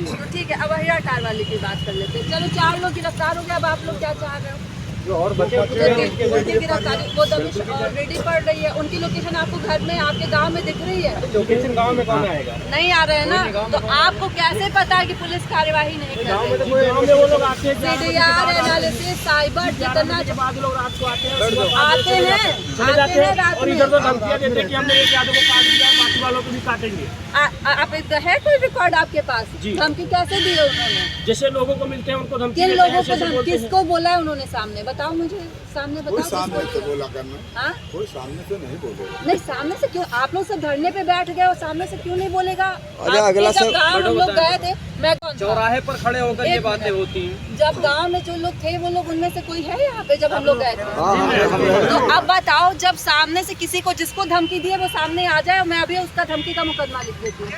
तो ठीक है, अब हीरा कार वाले की बात कर लेते हैं। चलो 4 लोग गिरफ्तार हो गए, अब आप लोग क्या चाह रहे हो? और बच्चे उनकी गिरफ्तारी वो दबिश ऑलरेडी पड़ रही है। उनकी लोकेशन आपको घर में, आपके गांव में दिख रही है। लोकेशन गांव में कौन आएगा? नहीं आ रहे हैं ना, तो आपको कैसे पता है कि पुलिस कार्यवाही नहीं कर रही? वो लोग आते हैं, CDR एनालिसिस साइबर जितना लोग रात को आते हैं, आते हैं रात और में। इधर तो धमकियां देते हैं कि हमने एक आदमी को काट दिया, बाकी वालों को भी काटेंगे। आप है कोई रिकॉर्ड आपके पास? धमकी कैसे दी है उन्होंने? जैसे लोगों को मिलते हैं उनको धमकी किन देते हैं, लोगों को ऐसे बोलते हैं। किसको बोला है उन्होंने सामने? बताओ मुझे, सामने बताओ। कोई सामने से बोला करना, हाँ? कोई सामने से नहीं बोले। नहीं, सामने से क्यों? आप लोग सब धरने पे बैठ गए और सामने से क्यों नहीं बोलेगा? अगला जब गाँव हम लोग गए थे, मैं कौन था? चौराहे पर खड़े होकर ये बातें होती हैं। जब गांव में जो लोग थे वो लोग, उनमें से कोई है यहाँ पे जब हम लोग गए थे? तो अब बताओ, जब सामने से किसी को, जिसको धमकी दी है वो सामने आ जाए, और मैं अभी उसका धमकी का मुकदमा लिख देती हूँ।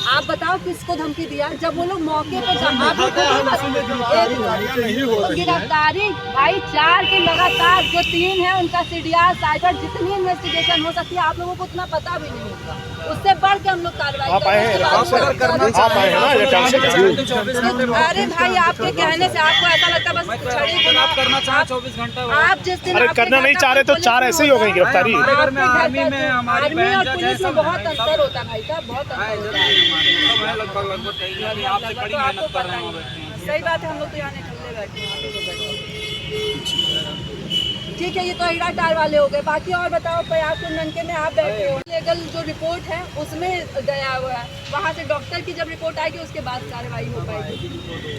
आप बताओ किसको धमकी दिया? जब वो लोग मौके पे गिरफ्तारी भाई 4 की लगातार, जो 3 है उनका CDR साइबर, जितनी इन्वेस्टिगेशन हो सकती है आप लोगों को उतना पता भी नहीं होगा। उससे बढ़ के हम लोग कार्रवाई करेंगे। अरे भाई, आपके कहने से आपको ऐसा लगता है बस छड़ी आप करना चाहें 24 घंटे आप जिस दिन करना नहीं चाह रहे तो 4 ऐसे ही हो गई गिरफ्तारी। हमारे घर में आर्मी में हमारी आर्मी बहन और जज है, पुलिस में सब बहुत अंतर होता है भाई साहब, बहुत अंतर होता है। लगभग तैयारी आपसे कड़ी मेहनत कर रहे हैं। सही बात है, हम लोग तो यहाँ नहीं ठंडे बैठे हैं। ठीक है, ये तो हीरा टार वाले हो गए। बाकी और बताओ, प्रयाग कुंदन में आप बैठे हो, लीगल जो रिपोर्ट है उसमें गया हुआ है, वहाँ से डॉक्टर की जब रिपोर्ट आएगी उसके बाद कार्रवाई हो पाएगी।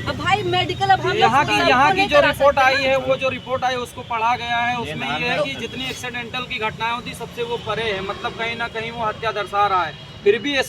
अब भाई मेडिकल, अब हम यहाँ की जो रिपोर्ट आई है, वो जो रिपोर्ट आई उसको पढ़ा गया है। उसमें ये है कि जितनी एक्सीडेंटल की घटनाएं होती सबसे वो परे है, मतलब कहीं ना कहीं वो हत्या दर्शा रहा है। फिर भी ऐसे